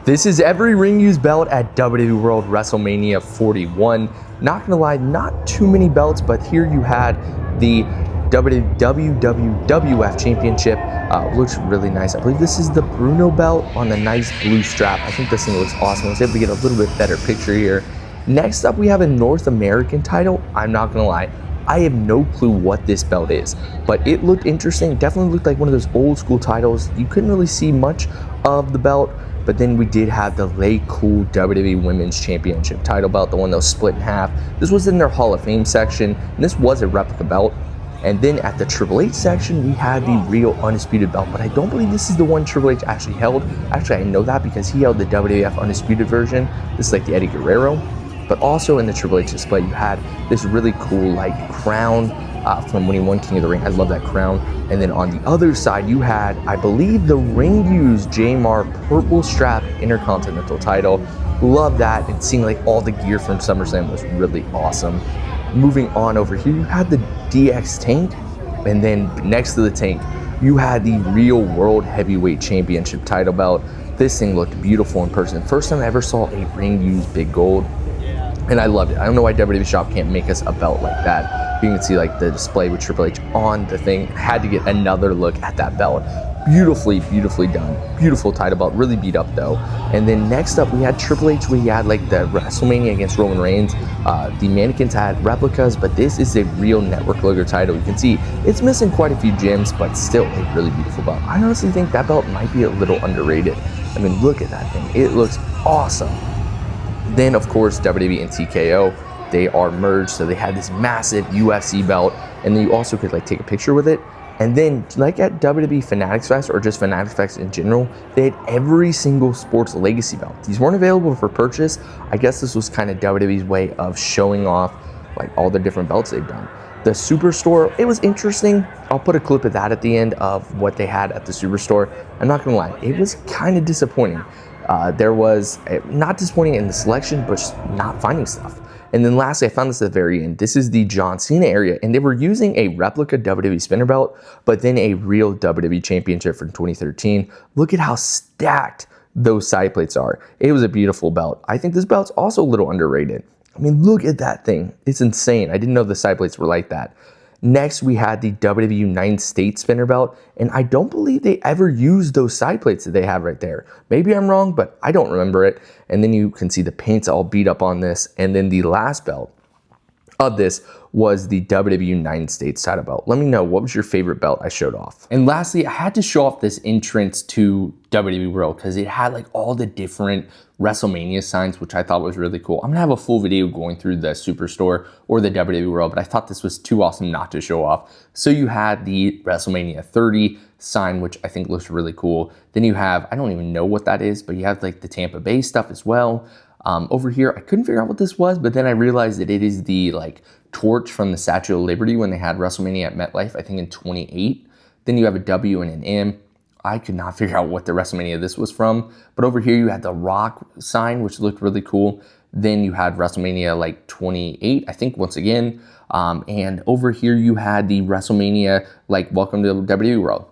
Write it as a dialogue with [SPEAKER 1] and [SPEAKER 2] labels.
[SPEAKER 1] This is every ring used belt at WWE World WrestleMania 41. Not gonna lie, not too many belts, but here you had the WWF Championship. Looks really nice. I believe this is the Bruno belt on a nice blue strap. I think this thing looks awesome. I was able to get a little bit better picture here. Next up, we have a North American title. I'm not gonna lie, I have no clue what this belt is, but it looked interesting. It definitely looked like one of those old school titles. You couldn't really see much of the belt, but then we did have the Lay Cool WWE Women's Championship title belt, the one that was split in half. This was in their Hall of Fame section, and this was a replica belt. And then at the Triple H section, we had the real Undisputed belt, but I don't believe this is the one Triple H actually held. Actually, I know that because he held the WWF Undisputed version. This is like the Eddie Guerrero. But also in the Triple H display, you had this really cool like crown from when he won King of the Ring. I love that crown. And then on the other side, you had, I believe, the ring-used Jamar purple strap Intercontinental title. Love that, and seeing like all the gear from SummerSlam was really awesome. Moving on over here, you had the DX tank, and then next to the tank, you had the Real World Heavyweight Championship title belt. This thing looked beautiful in person. First time I ever saw a ring-used big gold, and I loved it. I don't know why WWE Shop can't make us a belt like that. You can see like the display with Triple H on the thing. Had to get another look at that belt. Beautifully, beautifully done. Beautiful title belt, really beat up though. And then next up we had Triple H. We had like the WrestleMania against Roman Reigns. The mannequins had replicas, but this is a real network logo title. You can see it's missing quite a few gems, but still a really beautiful belt. I honestly think that belt might be a little underrated. I mean, look at that thing. It looks awesome. Then of course WWE and TKO, they are merged, so they had this massive UFC belt, and then you also could like take a picture with it. And then like at WWE Fanatics Fest or just Fanatics Fest in general, they had every single sports legacy belt. These weren't available for purchase. I guess this was kind of WWE's way of showing off like all the different belts they've done. The Superstore, it was interesting. I'll put a clip of that at the end of what they had at the Superstore. I'm not gonna lie, it was kind of disappointing. There was not disappointing in the selection, but just not finding stuff. And then lastly, I found this at the very end. This is the John Cena area, and they were using a replica WWE spinner belt, but then a real WWE championship from 2013. Look at how stacked those side plates are. It was a beautiful belt. I think this belt's also a little underrated. I mean, look at that thing. It's insane. I didn't know the side plates were like that. Next, we had the WWE United States spinner belt, and I don't believe they ever used those side plates that they have right there. Maybe I'm wrong, but I don't remember it. And then you can see the paint's all beat up on this. And then the last belt of this was the WWE United States title belt. Let me know, what was your favorite belt I showed off? And lastly, I had to show off this entrance to WWE World because it had like all the different WrestleMania signs, which I thought was really cool. I'm gonna have a full video going through the Superstore or the WWE World, but I thought this was too awesome not to show off. So you had the WrestleMania 30 sign, which I think looks really cool. Then you have, I don't even know what that is, but you have like the Tampa Bay stuff as well. Over here, I couldn't figure out what this was, but then I realized that it is the like torch from the Statue of Liberty when they had WrestleMania at MetLife, I think in 28. Then you have a W and an M. I could not figure out what the WrestleMania this was from, but over here you had the Rock sign, which looked really cool. Then you had WrestleMania like 28, I think once again. And over here you had the WrestleMania like Welcome to WWE World.